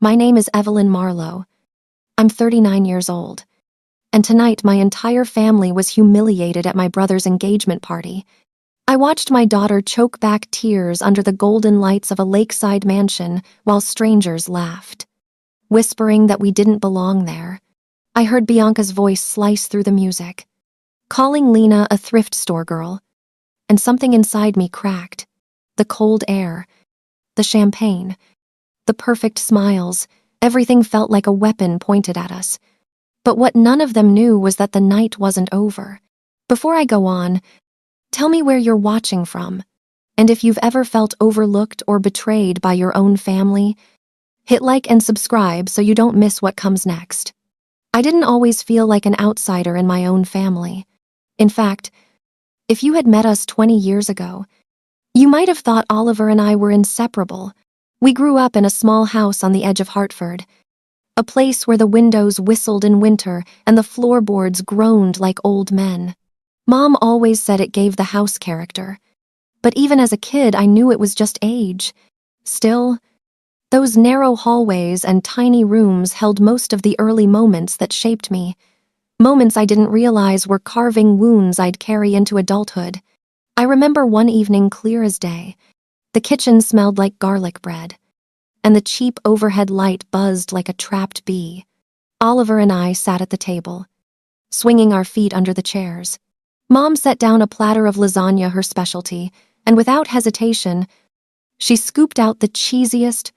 My name is Evelyn Marlowe. I'm 39 years old. And tonight my entire family was humiliated at my brother's engagement party. I watched my daughter choke back tears under the golden lights of a lakeside mansion while strangers laughed, whispering that we didn't belong there. I heard Bianca's voice slice through the music, calling Lena a thrift store girl, and something inside me cracked. The cold air, the champagne, the perfect smiles, everything felt like a weapon pointed at us. But what none of them knew was that the night wasn't over. Before I go on, tell me where you're watching from, and if you've ever felt overlooked or betrayed by your own family. Hit like and subscribe so you don't miss what comes next. I didn't always feel like an outsider in my own family. In fact, if you had met us 20 years ago, you might have thought Oliver and I were inseparable. We grew up in a small house on the edge of Hartford, a place where the windows whistled in winter and the floorboards groaned like old men. Mom always said it gave the house character, but even as a kid I knew it was just age. Still, those narrow hallways and tiny rooms held most of the early moments that shaped me, moments I didn't realize were carving wounds I'd carry into adulthood. I remember one evening clear as day. The kitchen smelled like garlic bread, and the cheap overhead light buzzed like a trapped bee. Oliver and I sat at the table, swinging our feet under the chairs. Mom set down a platter of lasagna, her specialty, and without hesitation, she scooped out the cheesiest,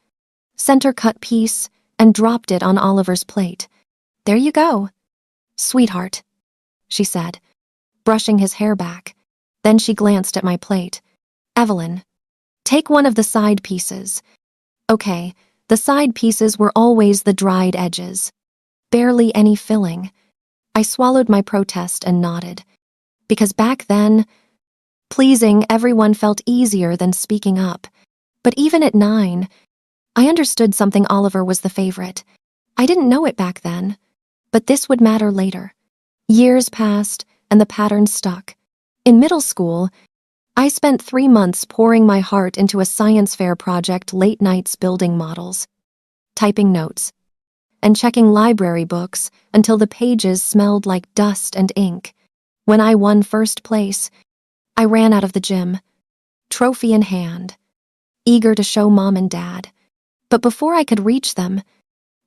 center-cut piece and dropped it on Oliver's plate. "There you go, sweetheart," she said, brushing his hair back. Then she glanced at my plate. "Evelyn, take one of the side pieces." Okay, the side pieces were always the dried edges. Barely any filling. I swallowed my protest and nodded. Because back then, pleasing everyone felt easier than speaking up. But even at 9, I understood something. Oliver was the favorite. I didn't know it back then, but this would matter later. Years passed, and the pattern stuck. In middle school, I spent 3 months pouring my heart into a science fair project, late nights building models, typing notes, and checking library books until the pages smelled like dust and ink. When I won first place, I ran out of the gym, trophy in hand, eager to show Mom and Dad. But before I could reach them,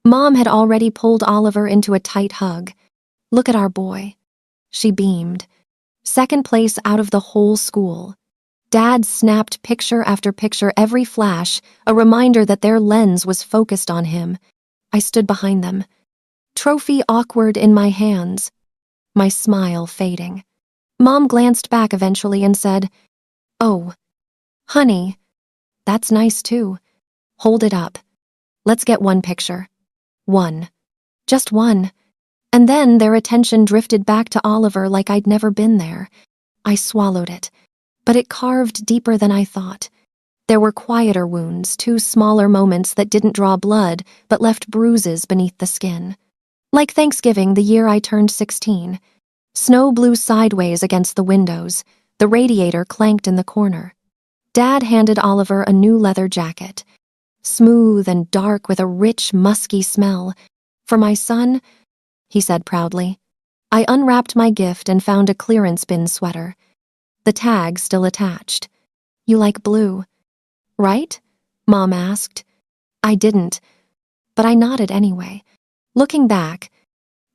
Mom had already pulled Oliver into a tight hug. "Look at our boy," she beamed. "Second place out of the whole school." Dad snapped picture after picture, every flash a reminder that their lens was focused on him. I stood behind them, trophy awkward in my hands, my smile fading. Mom glanced back eventually and said, "Oh, honey, that's nice too. Hold it up. Let's get one picture." One. Just one. And then their attention drifted back to Oliver like I'd never been there. I swallowed it, but it carved deeper than I thought. There were quieter wounds, 2 smaller moments that didn't draw blood but left bruises beneath the skin. Like Thanksgiving, the year I turned 16. Snow blew sideways against the windows. The radiator clanked in the corner. Dad handed Oliver a new leather jacket, smooth and dark with a rich, musky smell. "For my son," he said proudly. I unwrapped my gift and found a clearance bin sweater, the tag still attached. "You like blue, right?" Mom asked. I didn't, but I nodded anyway. Looking back,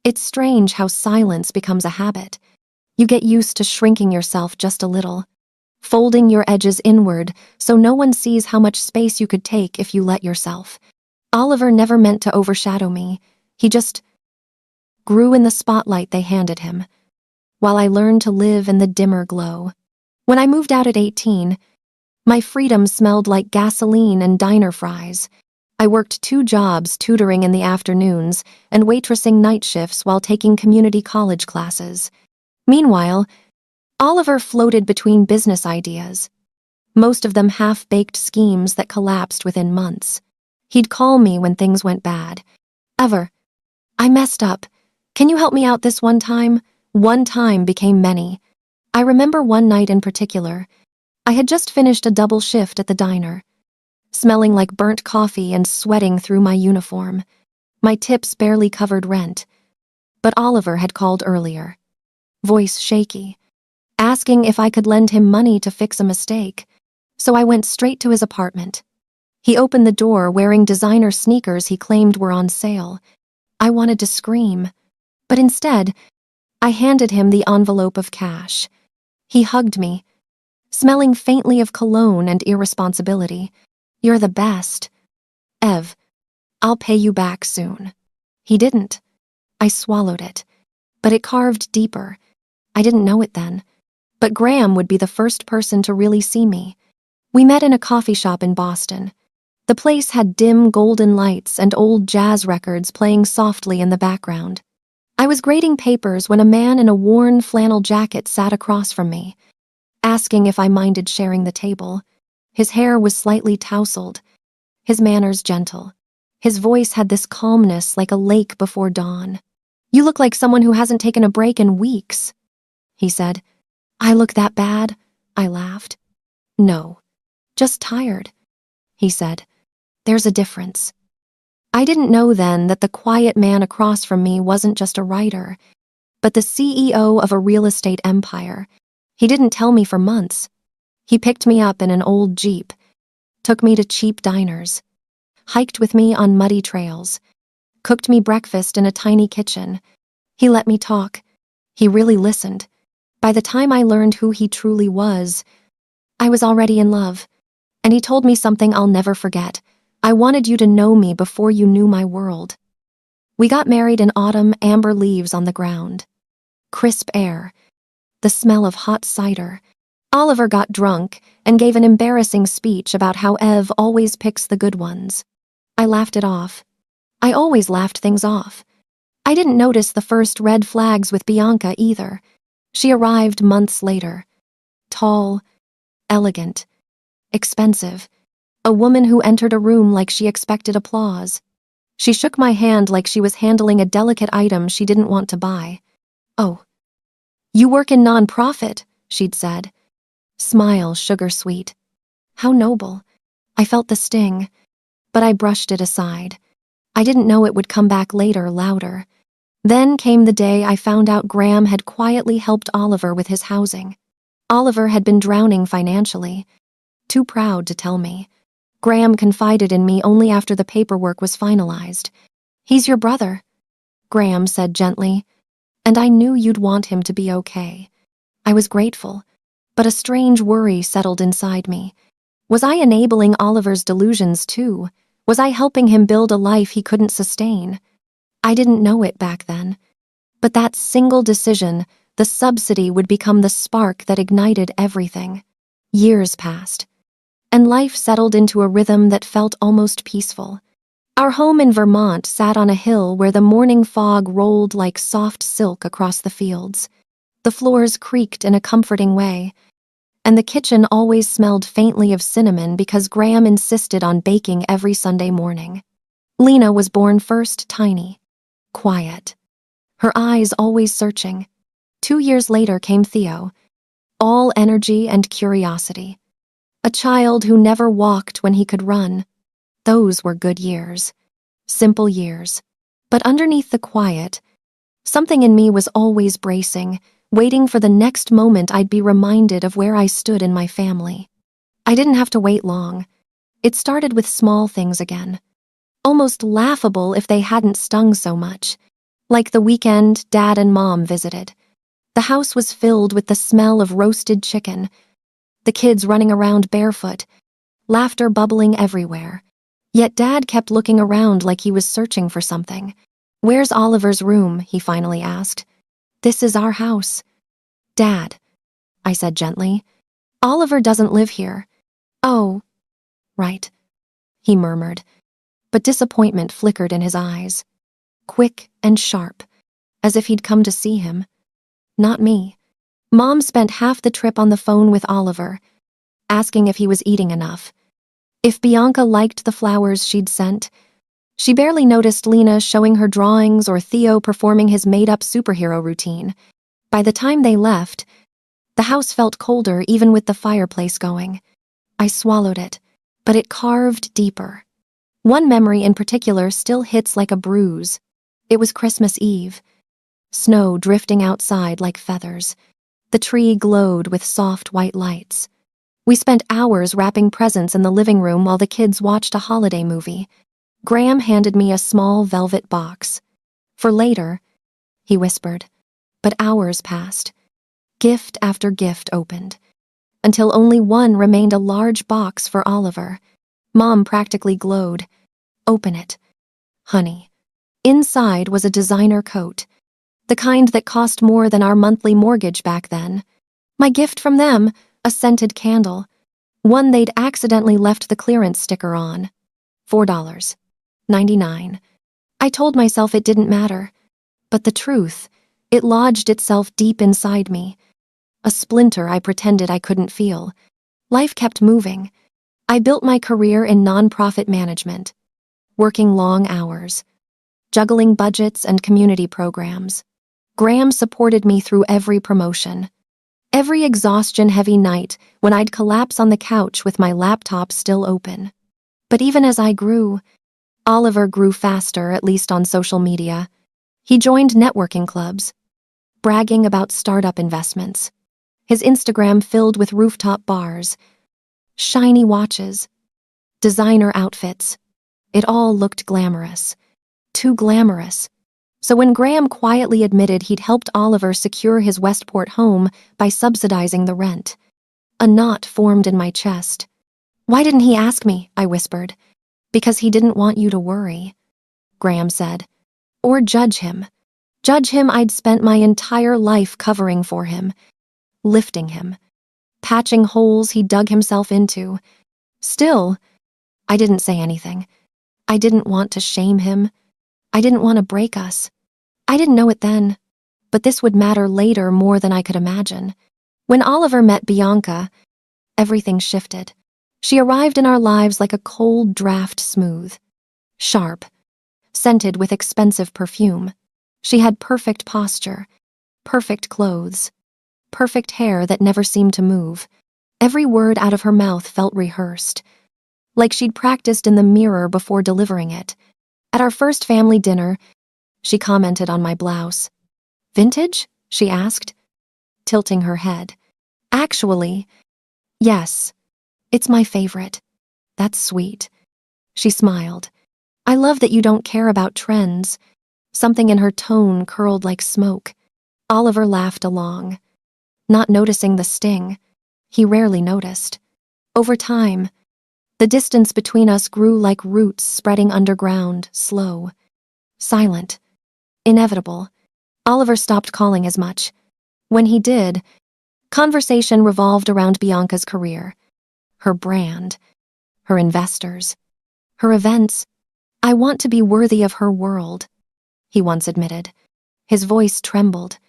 it's strange how silence becomes a habit. You get used to shrinking yourself just a little, folding your edges inward so no one sees how much space you could take if you let yourself. Oliver never meant to overshadow me. He just grew in the spotlight they handed him, while I learned to live in the dimmer glow. When I moved out at 18, my freedom smelled like gasoline and diner fries. I worked 2 jobs, tutoring in the afternoons and waitressing night shifts while taking community college classes. Meanwhile, Oliver floated between business ideas, most of them half-baked schemes that collapsed within months. He'd call me when things went bad. "I messed up. Can you help me out this one time?" One time became many. I remember one night in particular. I had just finished a double shift at the diner. smelling like burnt coffee and sweating through my uniform. My tips barely covered rent. But Oliver had called earlier, voice shaky, asking if I could lend him money to fix a mistake. So I went straight to his apartment. He opened the door wearing designer sneakers he claimed were on sale. I wanted to scream, but instead, I handed him the envelope of cash. He hugged me, smelling faintly of cologne and irresponsibility. "You're the best. Ev, I'll pay you back soon." He didn't. I swallowed it, but it carved deeper. I didn't know it then, but Graham would be the first person to really see me. We met in a coffee shop in Boston. The place had dim golden lights and old jazz records playing softly in the background. I was grading papers when a man in a worn flannel jacket sat across from me, asking if I minded sharing the table. His hair was slightly tousled, his manners gentle. His voice had this calmness like a lake before dawn. "You look like someone who hasn't taken a break in weeks," he said. "I look that bad?" I laughed. "No, just tired," he said. "There's a difference." I didn't know then that the quiet man across from me wasn't just a writer, but the CEO of a real estate empire. He didn't tell me for months. He picked me up in an old Jeep, took me to cheap diners, hiked with me on muddy trails, cooked me breakfast in a tiny kitchen. He let me talk. He really listened. By the time I learned who he truly was, I was already in love. And he told me something I'll never forget. "I wanted you to know me before you knew my world." We got married in autumn, amber leaves on the ground, crisp air, the smell of hot cider. Oliver got drunk and gave an embarrassing speech about how Ev always picks the good ones. I laughed it off. I always laughed things off. I didn't notice the first red flags with Bianca either. She arrived months later. Tall, elegant, expensive. A woman who entered a room like she expected applause. She shook my hand like she was handling a delicate item she didn't want to buy. "Oh, you work in non-profit," she'd said. Smile sugar-sweet. How noble. I felt the sting, but I brushed it aside. I didn't know it would come back later, louder. Then came the day I found out Graham had quietly helped Oliver with his housing. Oliver had been drowning financially, too proud to tell me. Graham confided in me only after the paperwork was finalized. "He's your brother," Graham said gently, "and I knew you'd want him to be okay." I was grateful, but a strange worry settled inside me. Was I enabling Oliver's delusions too? Was I helping him build a life he couldn't sustain? I didn't know it back then. But that single decision, the subsidy, would become the spark that ignited everything. Years passed, and life settled into a rhythm that felt almost peaceful. Our home in Vermont sat on a hill where the morning fog rolled like soft silk across the fields. The floors creaked in a comforting way, and the kitchen always smelled faintly of cinnamon because Graham insisted on baking every Sunday morning. Lena was born first, tiny, quiet, her eyes always searching. 2 years later came Theo, all energy and curiosity. A child who never walked when he could run. Those were good years. Simple years. But underneath the quiet, something in me was always bracing, waiting for the next moment I'd be reminded of where I stood in my family. I didn't have to wait long. It started with small things again. Almost laughable if they hadn't stung so much. Like the weekend Dad and Mom visited. The house was filled with the smell of roasted chicken, the kids running around barefoot, laughter bubbling everywhere. Yet Dad kept looking around like he was searching for something. "Where's Oliver's room?" he finally asked. "This is our house." "Dad," I said gently, "Oliver doesn't live here." "Oh, right," he murmured, but disappointment flickered in his eyes. Quick and sharp, as if he'd come to see him. Not me. Mom spent half the trip on the phone with Oliver, asking if he was eating enough, if Bianca liked the flowers she'd sent. She barely noticed Lena showing her drawings or Theo performing his made-up superhero routine. By the time they left, the house felt colder even with the fireplace going. I swallowed it. but it carved deeper. One memory in particular still hits like a bruise. It was Christmas Eve. Snow drifting outside like feathers. The tree glowed with soft white lights. We spent hours wrapping presents in the living room while the kids watched a holiday movie. Graham handed me a small velvet box. "For later," he whispered. But hours passed. Gift after gift opened, until only one remained, a large box for Oliver. Mom practically glowed. "Open it, honey." Inside was a designer coat, the kind that cost more than our monthly mortgage back then. My gift from them, a scented candle, one they'd accidentally left the clearance sticker on. $4.99. I told myself it didn't matter, but the truth, it lodged itself deep inside me. A splinter I pretended I couldn't feel. Life kept moving. I built my career in nonprofit management, working long hours, juggling budgets and community programs. Graham supported me through every promotion. Every exhaustion-heavy night when I'd collapse on the couch with my laptop still open. But even as I grew, Oliver grew faster, at least on social media. He joined networking clubs, bragging about startup investments. His Instagram filled with rooftop bars, shiny watches, designer outfits. It all looked glamorous. Too glamorous. So when Graham quietly admitted he'd helped Oliver secure his Westport home by subsidizing the rent, a knot formed in my chest. "Why didn't he ask me?" I whispered. "Because he didn't want you to worry," Graham said. "Or judge him. Judge him I'd spent my entire life covering for him, lifting him, patching holes he dug himself into. Still, I didn't say anything. I didn't want to shame him. I didn't want to break us. I didn't know it then, but this would matter later more than I could imagine. When Oliver met Bianca, everything shifted. She arrived in our lives like a cold draft, smooth, sharp, scented with expensive perfume. She had perfect posture, perfect clothes, perfect hair that never seemed to move. Every word out of her mouth felt rehearsed, like she'd practiced in the mirror before delivering it. At our first family dinner, she commented on my blouse. "Vintage?" she asked, tilting her head. "Actually, yes. It's my favorite." "That's sweet." She smiled. "I love that you don't care about trends." Something in her tone curled like smoke. Oliver laughed along, not noticing the sting. He rarely noticed. Over time, the distance between us grew like roots spreading underground, slow, silent, inevitable. Oliver stopped calling as much. When he did, conversation revolved around Bianca's career, her brand, her investors, her events. "I want to be worthy of her world," he once admitted. His voice trembled.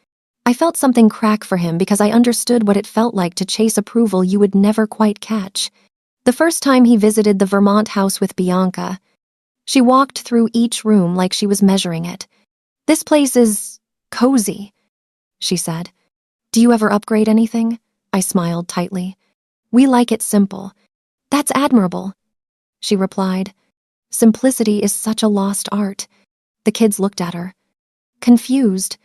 I felt something crack for him because I understood what it felt like to chase approval you would never quite catch. The first time he visited the Vermont house with Bianca, she walked through each room like she was measuring it. "This place is cozy," she said. "Do you ever upgrade anything?" I smiled tightly. "We like it simple." "That's admirable," she replied. "Simplicity is such a lost art." The kids looked at her, confused,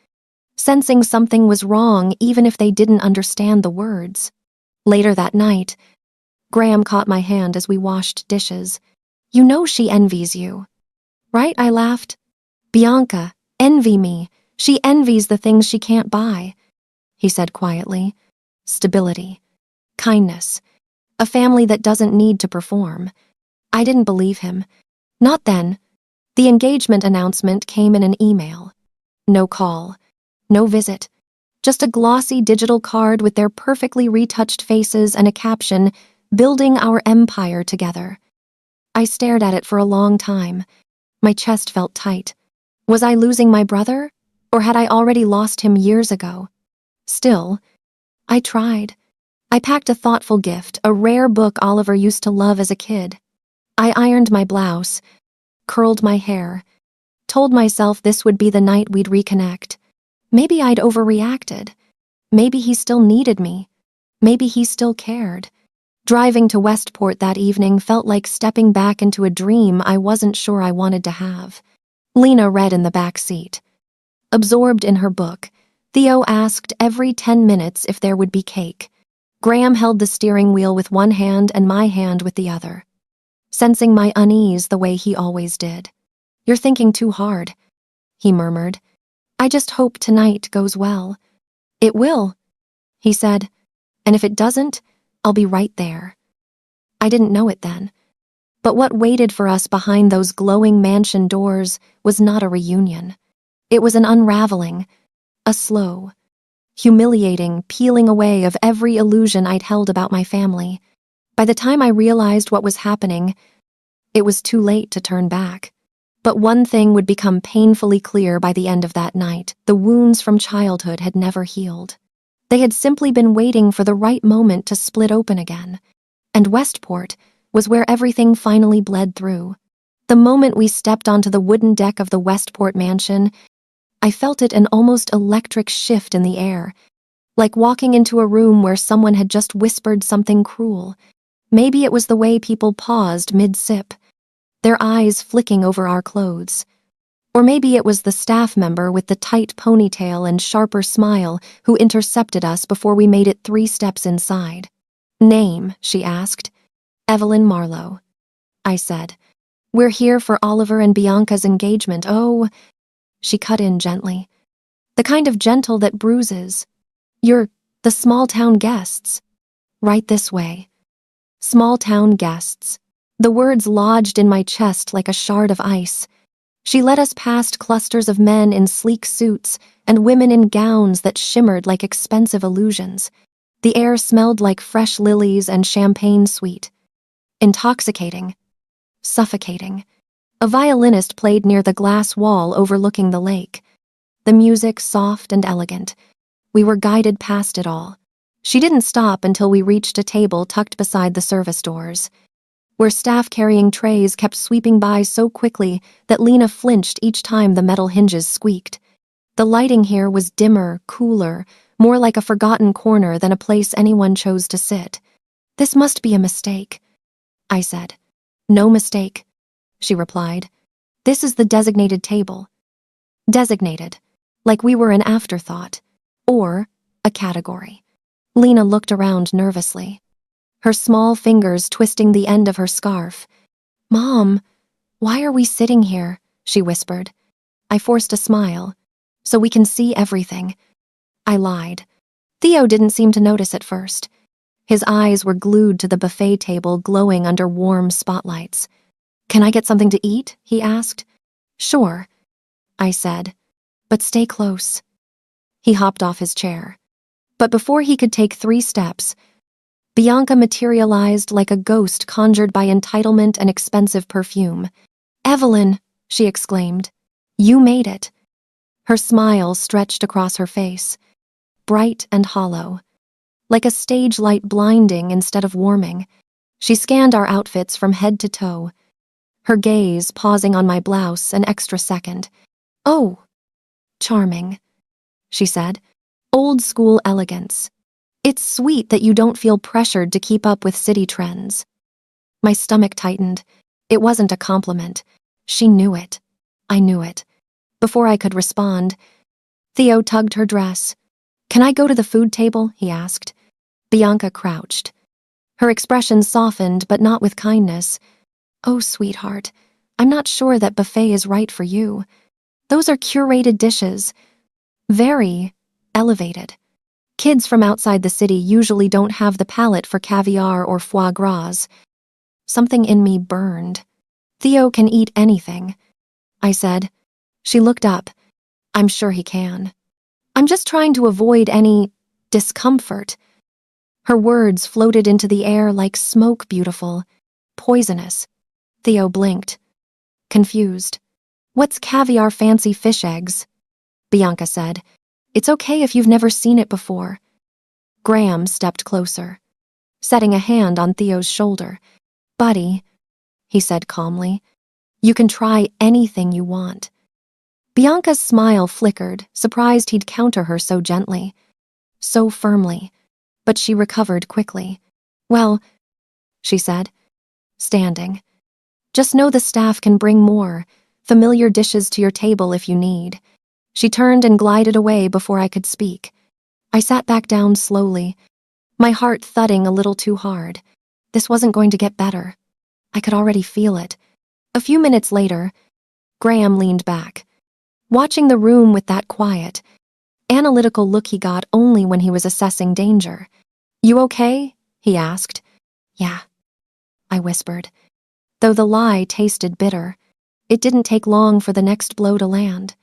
sensing something was wrong even if they didn't understand the words. Later that night, Graham caught my hand as we washed dishes. "You know she envies you, right?" I laughed. "Bianca, envy me. She envies the things she can't buy," he said quietly. "Stability, kindness, a family that doesn't need to perform." I didn't believe him. Not then. The engagement announcement came in an email. No call, no visit, just a glossy digital card with their perfectly retouched faces and a caption, "Building our empire together." I stared at it for a long time. My chest felt tight. Was I losing my brother? Or had I already lost him years ago? Still, I tried. I packed a thoughtful gift, a rare book Oliver used to love as a kid. I ironed my blouse, curled my hair, told myself this would be the night we'd reconnect. Maybe I'd overreacted. Maybe he still needed me. Maybe he still cared. Driving to Westport that evening felt like stepping back into a dream I wasn't sure I wanted to have. Lena read in the back seat. Absorbed in her book, Theo asked every 10 minutes if there would be cake. Graham held the steering wheel with one hand and my hand with the other, sensing my unease the way he always did. "You're thinking too hard," he murmured. "I just hope tonight goes well." "It will," he said, "and if it doesn't, I'll be right there." I didn't know it then, but what waited for us behind those glowing mansion doors was not a reunion. It was an unraveling, a slow, humiliating peeling away of every illusion I'd held about my family. By the time I realized what was happening, it was too late to turn back. But one thing would become painfully clear by the end of that night: the wounds from childhood had never healed. They had simply been waiting for the right moment to split open again. And Westport was where everything finally bled through. The moment we stepped onto the wooden deck of the Westport mansion, I felt it an almost electric shift in the air, like walking into a room where someone had just whispered something cruel. Maybe it was the way people paused mid-sip, their eyes flicking over our clothes. Or maybe it was the staff member with the tight ponytail and sharper smile who intercepted us before we made it 3 steps inside. "Name?" she asked. "Evelyn Marlowe," I said. "We're here for Oliver and Bianca's engagement." "Oh," she cut in gently. "The kind of gentle that bruises. You're the small-town guests." "Right this way." Small-town guests. The words lodged in my chest like a shard of ice. She led us past clusters of men in sleek suits and women in gowns that shimmered like expensive illusions. The air smelled like fresh lilies and champagne sweet. Intoxicating. Suffocating. A violinist played near the glass wall overlooking the lake. The music soft and elegant. We were guided past it all. She didn't stop until we reached a table tucked beside the service doors, where staff carrying trays kept sweeping by so quickly that Lena flinched each time the metal hinges squeaked. The lighting here was dimmer, cooler, more like a forgotten corner than a place anyone chose to sit. "This must be a mistake," I said. "No mistake," she replied. "This is the designated table." Designated, like we were an afterthought, or a category. Lena looked around nervously, her small fingers twisting the end of her scarf. "Mom, why are we sitting here?" she whispered. I forced a smile. "So we can see everything." I lied. Theo didn't seem to notice at first. His eyes were glued to the buffet table glowing under warm spotlights. "Can I get something to eat?" he asked. "Sure," I said, "but stay close." He hopped off his chair. But before he could take 3 steps, Bianca materialized like a ghost conjured by entitlement and expensive perfume. "Evelyn," she exclaimed, "you made it." Her smile stretched across her face, bright and hollow, like a stage light blinding instead of warming. She scanned our outfits from head to toe, her gaze pausing on my blouse an extra second. "Oh, charming," she said. "Old-school elegance. It's sweet that you don't feel pressured to keep up with city trends." My stomach tightened. It wasn't a compliment. She knew it. I knew it. Before I could respond, Theo tugged her dress. "Can I go to the food table?" he asked. Bianca crouched. Her expression softened, but not with kindness. "Oh, sweetheart, I'm not sure that buffet is right for you. Those are curated dishes. Very elevated. Kids from outside the city usually don't have the palate for caviar or foie gras." Something in me burned. "Theo can eat anything," I said. She looked up. "I'm sure he can. I'm just trying to avoid any discomfort." Her words floated into the air like smoke, beautiful, poisonous. Theo blinked, confused. "What's caviar fancy fish eggs?" Bianca said. "It's okay if you've never seen it before." Graham stepped closer, setting a hand on Theo's shoulder. "Buddy," he said calmly, "you can try anything you want." Bianca's smile flickered, surprised he'd counter her so gently, so firmly, but she recovered quickly. "Well, she said, standing. Just know the staff can bring more familiar dishes to your table if you need. She turned and glided away before I could speak. I sat back down slowly, my heart thudding a little too hard. This wasn't going to get better. I could already feel it. A few minutes later, Graham leaned back, watching the room with that quiet, analytical look he got only when he was assessing danger. "You okay?" he asked. "Yeah," I whispered. Though the lie tasted bitter, it didn't take long for the next blow to land.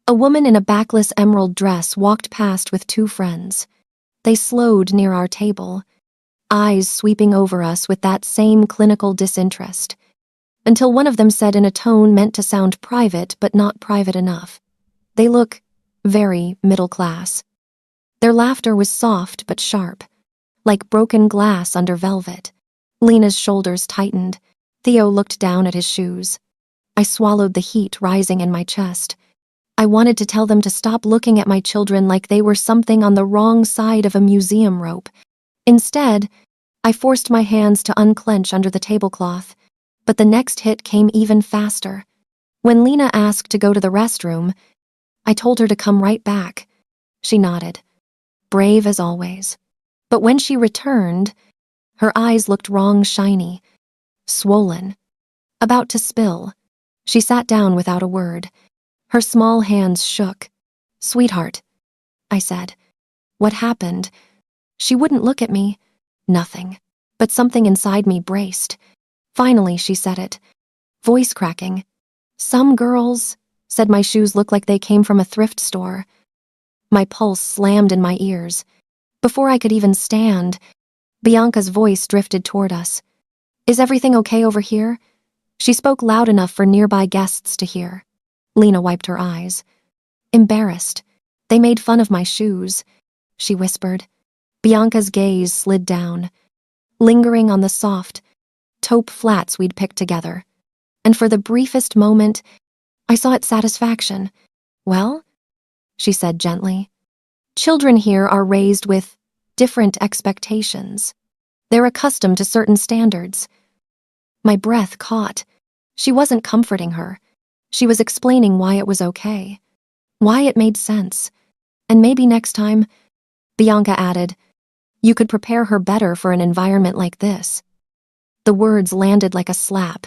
A woman in a backless emerald dress walked past with two friends. They slowed near our table, eyes sweeping over us with that same clinical disinterest, until one of them said in a tone meant to sound private but not private enough, "They look very middle class." Their laughter was soft but sharp, like broken glass under velvet. Lena's shoulders tightened. Theo looked down at his shoes. I swallowed the heat rising in my chest. I wanted to tell them to stop looking at my children like they were something on the wrong side of a museum rope. Instead, I forced my hands to unclench under the tablecloth, but the next hit came even faster. When Lena asked to go to the restroom, I told her to come right back. She nodded, brave as always. But when she returned, her eyes looked wrong shiny, swollen, about to spill. She sat down without a word. Her small hands shook. "Sweetheart," I said. "What happened?" She wouldn't look at me. Nothing. But something inside me braced. Finally, she said it, voice cracking. "Some girls," said my shoes look like they came from a thrift store. My pulse slammed in my ears. Before I could even stand, Bianca's voice drifted toward us. "Is everything okay over here?" She spoke loud enough for nearby guests to hear. Lena wiped her eyes. "Embarrassed. They made fun of my shoes," she whispered. Bianca's gaze slid down, lingering on the soft, taupe flats we'd picked together. And for the briefest moment, I saw its satisfaction. "Well," she said gently, "children here are raised with different expectations. They're accustomed to certain standards." My breath caught. She wasn't comforting her. She was explaining why it was okay, why it made sense. "And maybe next time," Bianca added, "you could prepare her better for an environment like this." The words landed like a slap.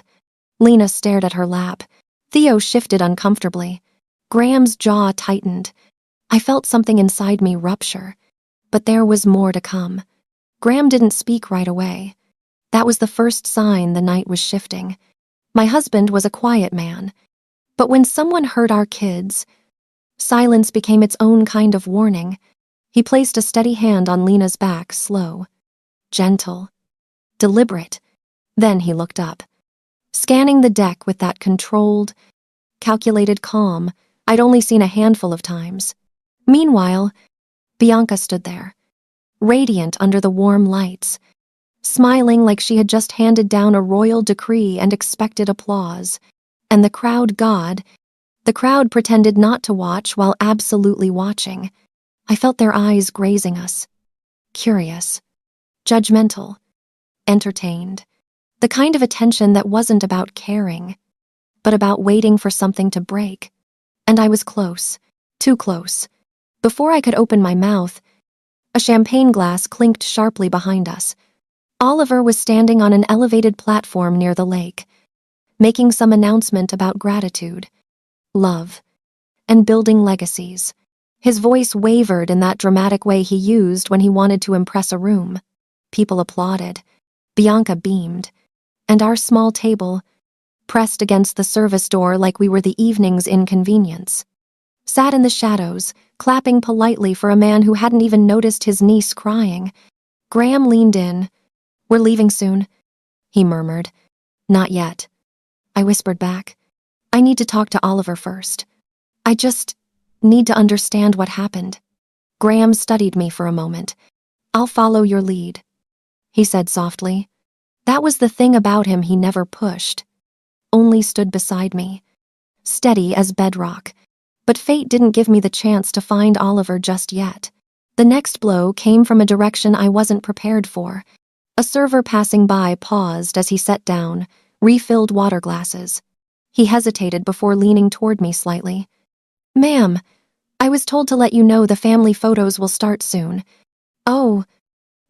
Lena stared at her lap. Theo shifted uncomfortably. Graham's jaw tightened. I felt something inside me rupture. But there was more to come. Graham didn't speak right away. That was the first sign the night was shifting. My husband was a quiet man. But when someone hurt our kids, silence became its own kind of warning. He placed a steady hand on Lena's back, slow, gentle, deliberate. Then he looked up, scanning the deck with that controlled, calculated calm I'd only seen a handful of times. Meanwhile, Bianca stood there, radiant under the warm lights, smiling like she had just handed down a royal decree and expected applause. And the crowd pretended not to watch while absolutely watching. I felt their eyes grazing us. Curious, judgmental, entertained. The kind of attention that wasn't about caring, but about waiting for something to break. And I was close, too close. Before I could open my mouth, a champagne glass clinked sharply behind us. Oliver was standing on an elevated platform near the lake, making some announcement about gratitude, love, and building legacies. His voice wavered in that dramatic way he used when he wanted to impress a room. People applauded. Bianca beamed. And our small table, pressed against the service door like we were the evening's inconvenience, sat in the shadows, clapping politely for a man who hadn't even noticed his niece crying. Graham leaned in. "We're leaving soon," he murmured. "Not yet," I whispered back. "I need to talk to Oliver first. I just need to understand what happened." Graham studied me for a moment. "I'll follow your lead," he said softly. That was the thing about him he never pushed, only stood beside me, steady as bedrock. But fate didn't give me the chance to find Oliver just yet. The next blow came from a direction I wasn't prepared for. A server passing by paused as he set down, refilled water glasses. He hesitated before leaning toward me slightly. "Ma'am, I was told to let you know the family photos will start soon." "Oh,"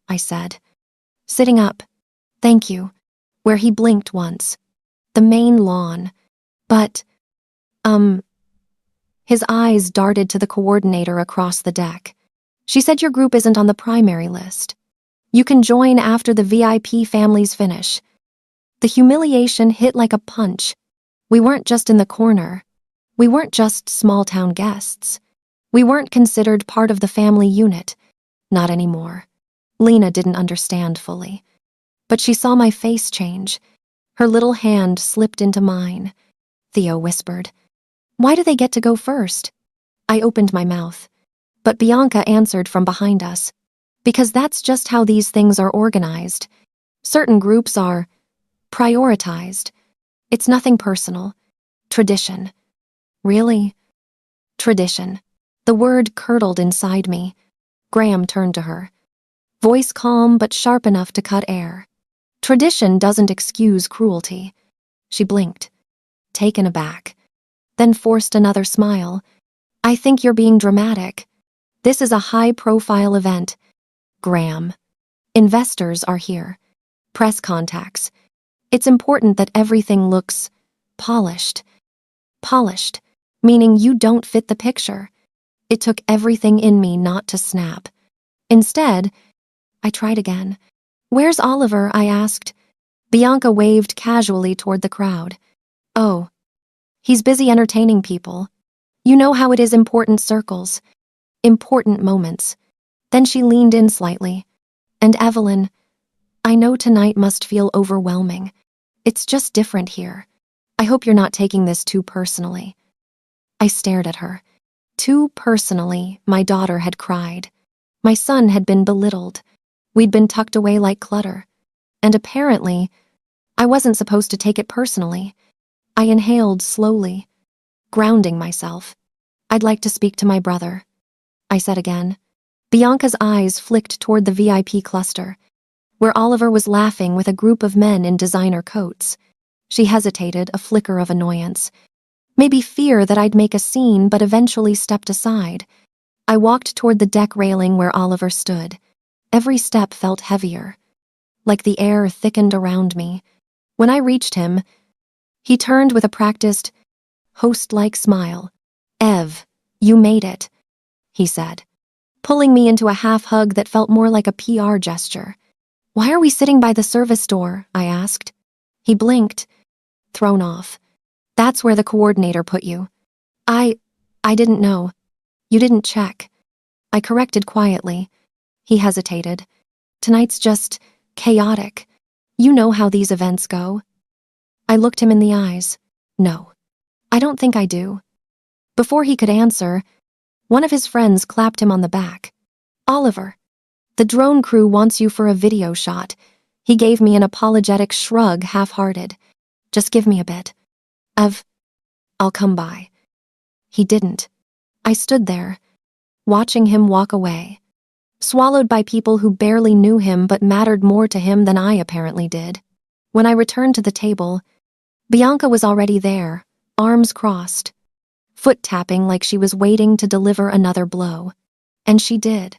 I said, sitting up. "Thank you." Where he blinked once. The main lawn. But, his eyes darted to the coordinator across the deck. "She said your group isn't on the primary list. You can join after the VIP families finish." The humiliation hit like a punch. We weren't just in the corner. We weren't just small-town guests. We weren't considered part of the family unit. Not anymore. Lena didn't understand fully. But she saw my face change. Her little hand slipped into mine. Theo whispered, "Why do they get to go first?" I opened my mouth. But Bianca answered from behind us. "Because that's just how these things are organized. Certain groups are prioritized. It's nothing personal. Tradition." "Really?" Tradition. The word curdled inside me. Graham turned to her. Voice calm but sharp enough to cut air. "Tradition doesn't excuse cruelty." She blinked, taken aback, then forced another smile. "I think you're being dramatic. This is a high-profile event. Graham. Investors are here. Press contacts. It's important that everything looks polished. Polished, meaning you don't fit the picture." It took everything in me not to snap. Instead, I tried again. "Where's Oliver?" I asked. Bianca waved casually toward the crowd. "Oh, he's busy entertaining people. You know how it is, important circles. Important moments." Then she leaned in slightly. "And Evelyn, I know tonight must feel overwhelming. It's just different here. I hope you're not taking this too personally." I stared at her. Too personally, my daughter had cried. My son had been belittled. We'd been tucked away like clutter. And apparently, I wasn't supposed to take it personally. I inhaled slowly, grounding myself. "I'd like to speak to my brother," I said again. Bianca's eyes flicked toward the VIP cluster, where Oliver was laughing with a group of men in designer coats. She hesitated, a flicker of annoyance. Maybe fear that I'd make a scene, but eventually stepped aside. I walked toward the deck railing where Oliver stood. Every step felt heavier, like the air thickened around me. When I reached him, he turned with a practiced, host-like smile. "Ev, you made it," he said, pulling me into a half-hug that felt more like a PR gesture. "Why are we sitting by the service door?" I asked. He blinked, thrown off. "That's where the coordinator put you." I didn't know. You didn't check." I corrected quietly. He hesitated. "Tonight's just chaotic. You know how these events go." I looked him in the eyes. "No, I don't think I do." Before he could answer, one of his friends clapped him on the back. "Oliver, the drone crew wants you for a video shot." He gave me an apologetic shrug, half-hearted. "Just give me a bit. I'll come by." He didn't. I stood there, watching him walk away, swallowed by people who barely knew him but mattered more to him than I apparently did. When I returned to the table, Bianca was already there, arms crossed, foot tapping like she was waiting to deliver another blow. And she did.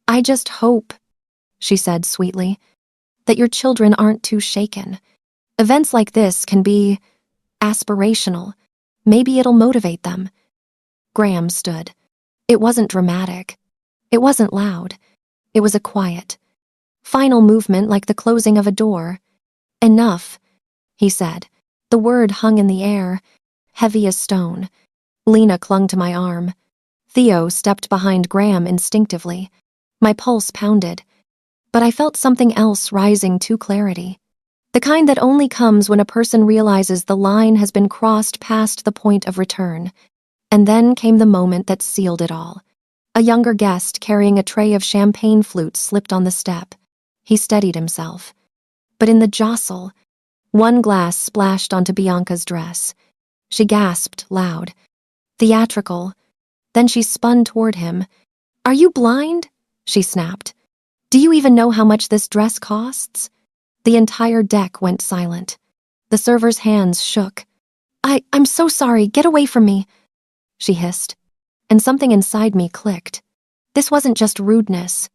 "I just hope," she said sweetly, "that your children aren't too shaken. Events like this can be aspirational. Maybe it'll motivate them." Graham stood. It wasn't dramatic. It wasn't loud. It was a quiet, final movement like the closing of a door. "Enough," he said. The word hung in the air, heavy as stone. Lena clung to my arm. Theo stepped behind Graham instinctively. My pulse pounded. But I felt something else rising to clarity. The kind that only comes when a person realizes the line has been crossed past the point of return. And then came the moment that sealed it all. A younger guest carrying a tray of champagne flutes slipped on the step. He steadied himself. But in the jostle, one glass splashed onto Bianca's dress. She gasped loud. Theatrical. Then she spun toward him. "Are you blind?" she snapped. Do you even know how much this dress costs? The entire deck went silent. The server's hands shook. I'm so sorry, get away from me, she hissed, and something inside me clicked. This wasn't just rudeness.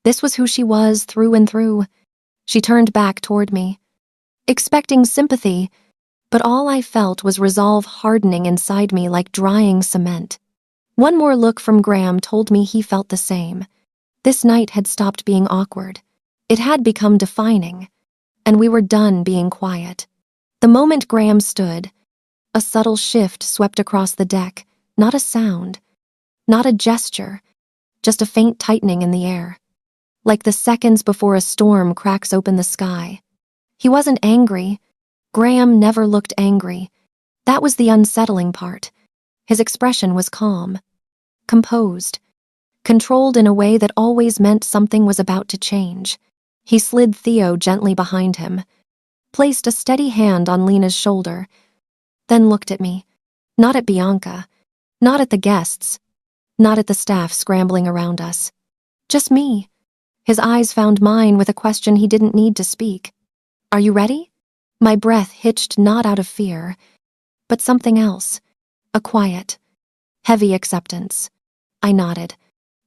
This was who she was through and through. She turned back toward me, expecting sympathy, but all I felt was resolve hardening inside me like drying cement. One more look from Graham told me he felt the same. This night had stopped being awkward. It had become defining, and we were done being quiet. The moment Graham stood, a subtle shift swept across the deck, not a sound, not a gesture, just a faint tightening in the air, like the seconds before a storm cracks open the sky. He wasn't angry. Graham never looked angry. That was the unsettling part. His expression was calm, composed, controlled in a way that always meant something was about to change. He slid Theo gently behind him, placed a steady hand on Lena's shoulder, then looked at me. Not at Bianca, not at the guests, not at the staff scrambling around us. Just me. His eyes found mine with a question he didn't need to speak. Are you ready? My breath hitched not out of fear, but something else. A quiet, heavy acceptance. I nodded,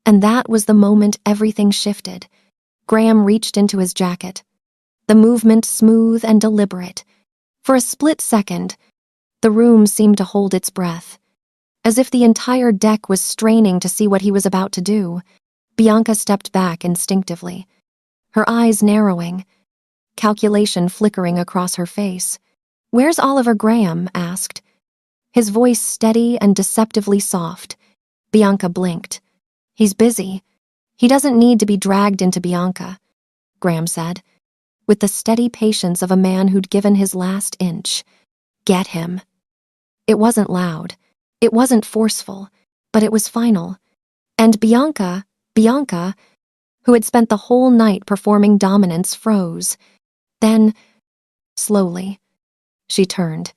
and that was the moment everything shifted. Graham reached into his jacket, the movement smooth and deliberate. For a split second, the room seemed to hold its breath, as if the entire deck was straining to see what he was about to do. Bianca stepped back instinctively, her eyes narrowing, calculation flickering across her face. "Where's Oliver?" Graham asked, his voice steady and deceptively soft. Bianca blinked. "He's busy. He doesn't need to be dragged into Bianca," Graham said, with the steady patience of a man who'd given his last inch. "Get him." It wasn't loud. It wasn't forceful, but it was final. And Bianca, who had spent the whole night performing dominance, froze. Then, slowly, she turned,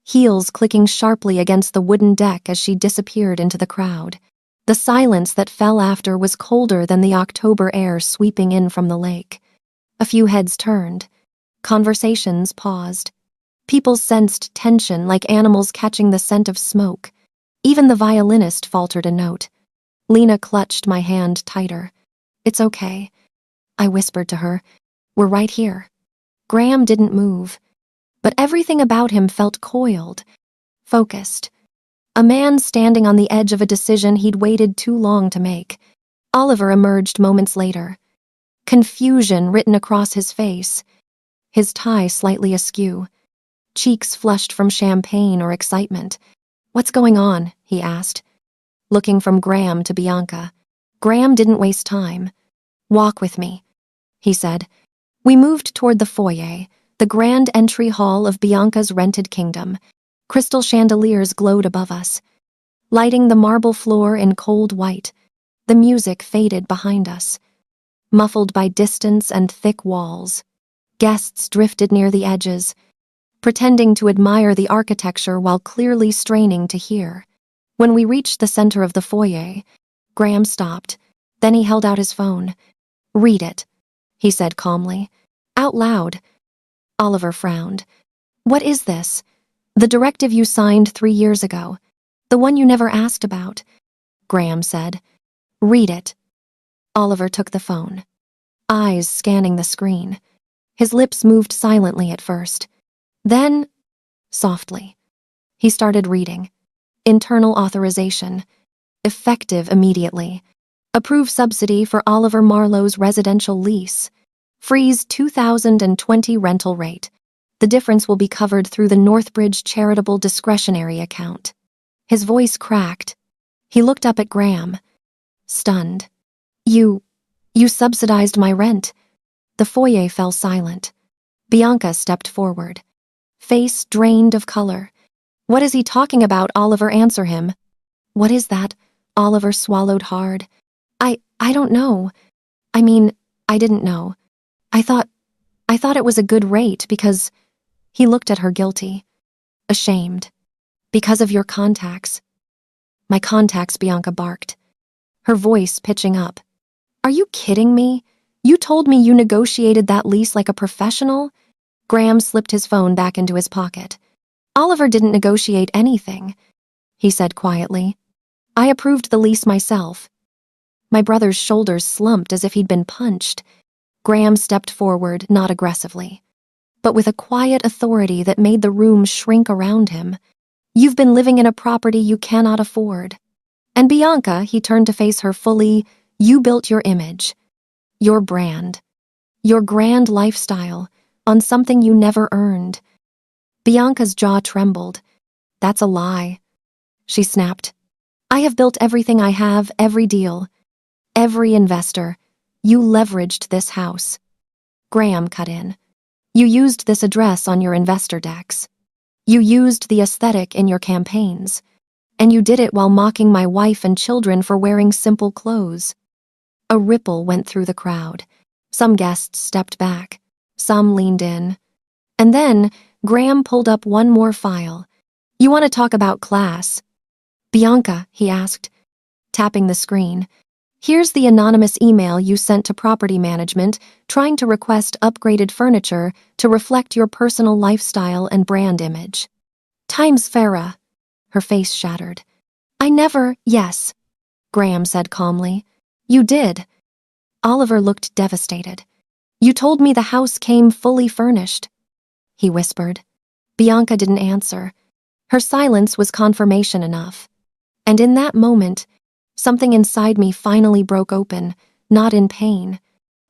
heels clicking sharply against the wooden deck as she disappeared into the crowd. The silence that fell after was colder than the October air sweeping in from the lake. A few heads turned. Conversations paused. People sensed tension like animals catching the scent of smoke. Even the violinist faltered a note. Lena clutched my hand tighter. "It's okay," I whispered to her. "We're right here." Graham didn't move, but everything about him felt coiled, focused. A man standing on the edge of a decision he'd waited too long to make. Oliver emerged moments later, confusion written across his face, his tie slightly askew, cheeks flushed from champagne or excitement. "What's going on?" he asked, looking from Graham to Bianca. Graham didn't waste time. "Walk with me," he said. We moved toward the foyer, the grand entry hall of Bianca's rented kingdom. Crystal chandeliers glowed above us, lighting the marble floor in cold white. The music faded behind us, muffled by distance and thick walls. Guests drifted near the edges, pretending to admire the architecture while clearly straining to hear. When we reached the center of the foyer, Graham stopped. Then he held out his phone. "Read it," he said calmly. "Out loud." Oliver frowned. "What is this?" "The directive you signed 3 years ago. The one you never asked about," Graham said. "Read it." Oliver took the phone, eyes scanning the screen. His lips moved silently at first. Then, softly, he started reading. Internal authorization. Effective immediately. Approve subsidy for Oliver Marlowe's residential lease. Freeze 2020 rental rate. The difference will be covered through the Northbridge Charitable Discretionary Account. His voice cracked. He looked up at Graham, stunned. You subsidized my rent." The foyer fell silent. Bianca stepped forward, face drained of color. "What is he talking about?" Oliver answered him. "What is that?" Oliver swallowed hard. I don't know. I mean, I didn't know. I thought it was a good rate because..." He looked at her guilty, ashamed. "Because of your contacts." "My contacts," Bianca barked, her voice pitching up. "Are you kidding me?" You told me you negotiated that lease like a professional? Graham slipped his phone back into his pocket. Oliver didn't negotiate anything, he said quietly. I approved the lease myself. My brother's shoulders slumped as if he'd been punched. Graham stepped forward, not aggressively, but with a quiet authority that made the room shrink around him. You've been living in a property you cannot afford. And Bianca, he turned to face her fully, you built your image, your brand, your grand lifestyle on something you never earned. Bianca's jaw trembled. That's a lie, she snapped. I have built everything I have, every deal, every investor. You leveraged this house. Graham cut in. You used this address on your investor decks. You used the aesthetic in your campaigns. And you did it while mocking my wife and children for wearing simple clothes. A ripple went through the crowd. Some guests stepped back. Some leaned in. And then Graham pulled up one more file. You want to talk about class? Bianca, he asked, tapping the screen. Here's the anonymous email you sent to property management trying to request upgraded furniture to reflect your personal lifestyle and brand image. Times Farah. Her face shattered. I never, yes, Graham said calmly. You did. Oliver looked devastated. You told me the house came fully furnished, he whispered. Bianca didn't answer. Her silence was confirmation enough. And in that moment, something inside me finally broke open, not in pain,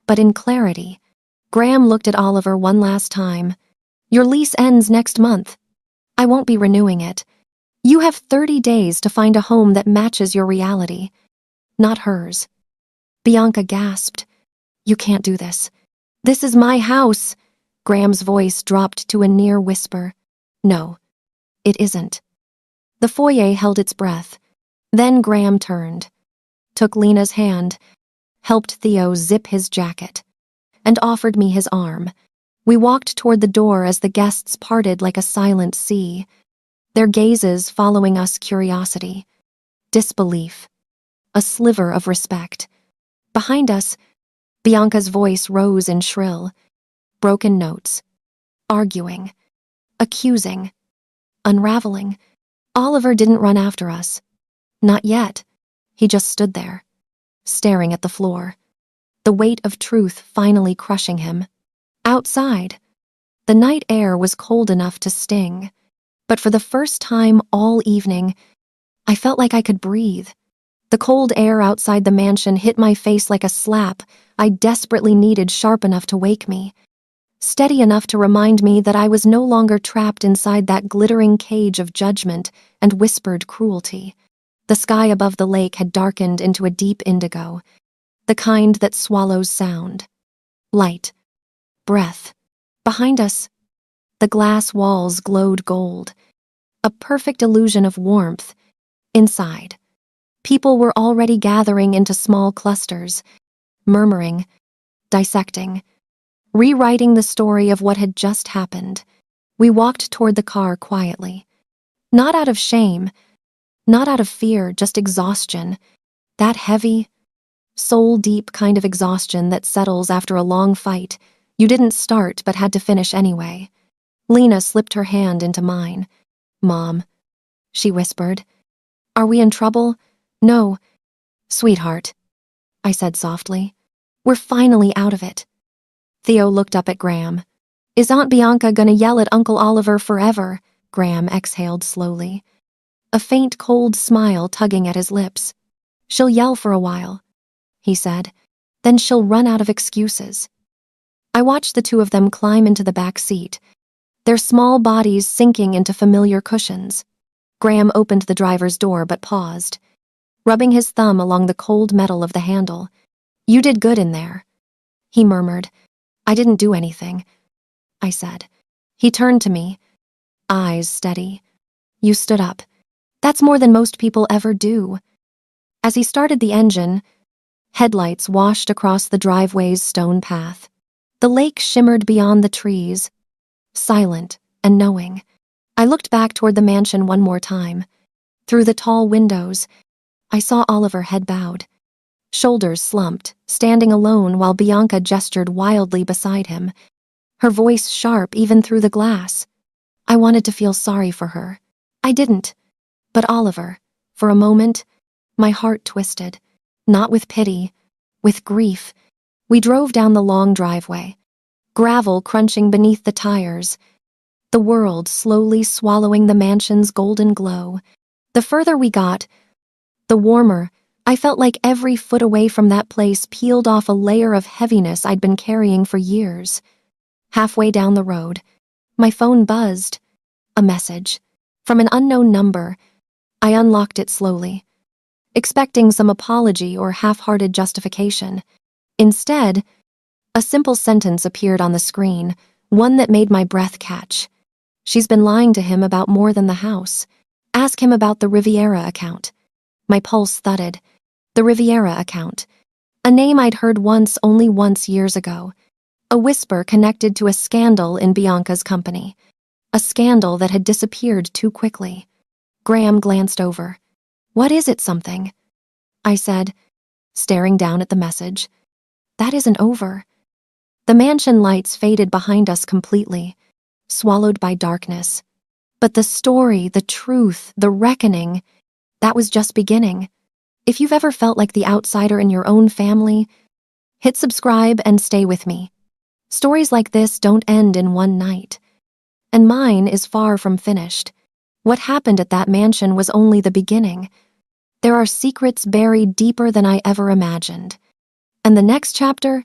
but in clarity. Graham looked at Oliver one last time. Your lease ends next month. I won't be renewing it. You have 30 days to find a home that matches your reality, not hers. Bianca gasped. You can't do this. This is my house. Graham's voice dropped to a near whisper. No, it isn't. The foyer held its breath. Then Graham turned, took Lena's hand, helped Theo zip his jacket, and offered me his arm. We walked toward the door as the guests parted like a silent sea, their gazes following us curiosity, disbelief, a sliver of respect. Behind us, Bianca's voice rose in shrill, broken notes, arguing, accusing, unraveling. Oliver didn't run after us. Not yet. He just stood there, staring at the floor, the weight of truth finally crushing him. Outside, the night air was cold enough to sting, but for the first time all evening, I felt like I could breathe. The cold air outside the mansion hit my face like a slap I desperately needed, sharp enough to wake me, steady enough to remind me that I was no longer trapped inside that glittering cage of judgment and whispered cruelty. The sky above the lake had darkened into a deep indigo, the kind that swallows sound. Light. Breath. Behind us, the glass walls glowed gold, a perfect illusion of warmth. Inside, people were already gathering into small clusters, murmuring, dissecting, rewriting the story of what had just happened. We walked toward the car quietly, not out of shame, not out of fear, just exhaustion, that heavy, soul-deep kind of exhaustion that settles after a long fight you didn't start but had to finish anyway. Lena slipped her hand into mine. Mom, she whispered. Are we in trouble? No, sweetheart, I said softly. We're finally out of it. Theo looked up at Graham. Is Aunt Bianca gonna yell at Uncle Oliver forever? Graham exhaled slowly, a faint cold smile tugging at his lips. She'll yell for a while, he said. Then she'll run out of excuses. I watched the two of them climb into the back seat, their small bodies sinking into familiar cushions. Graham opened the driver's door but paused, rubbing his thumb along the cold metal of the handle. You did good in there, he murmured. I didn't do anything, I said. He turned to me, eyes steady. You stood up. That's more than most people ever do. As he started the engine, headlights washed across the driveway's stone path. The lake shimmered beyond the trees, silent and knowing. I looked back toward the mansion one more time. Through the tall windows, I saw Oliver, head bowed, shoulders slumped, standing alone while Bianca gestured wildly beside him, her voice sharp even through the glass. I wanted to feel sorry for her. I didn't. But Oliver, for a moment, my heart twisted. Not with pity, with grief. We drove down the long driveway, gravel crunching beneath the tires, the world slowly swallowing the mansion's golden glow. The further we got, the warmer. I felt like every foot away from that place peeled off a layer of heaviness I'd been carrying for years. Halfway down the road, my phone buzzed. A message. From an unknown number. I unlocked it slowly, expecting some apology or half-hearted justification. Instead, a simple sentence appeared on the screen, one that made my breath catch. She's been lying to him about more than the house. Ask him about the Riviera account. My pulse thudded. The Riviera account. A name I'd heard only once years ago. A whisper connected to a scandal in Bianca's company. A scandal that had disappeared too quickly. Graham glanced over. What is it, something? I said, staring down at the message. That isn't over. The mansion lights faded behind us completely, swallowed by darkness. But the story, the truth, the reckoning, that was just beginning. If you've ever felt like the outsider in your own family, hit subscribe and stay with me. Stories like this don't end in one night. And mine is far from finished. What happened at that mansion was only the beginning. There are secrets buried deeper than I ever imagined. And the next chapter,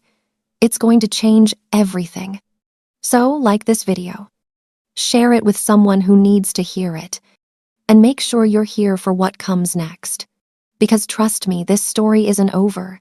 it's going to change everything. So, like this video. Share it with someone who needs to hear it. And make sure you're here for what comes next. Because trust me, this story isn't over.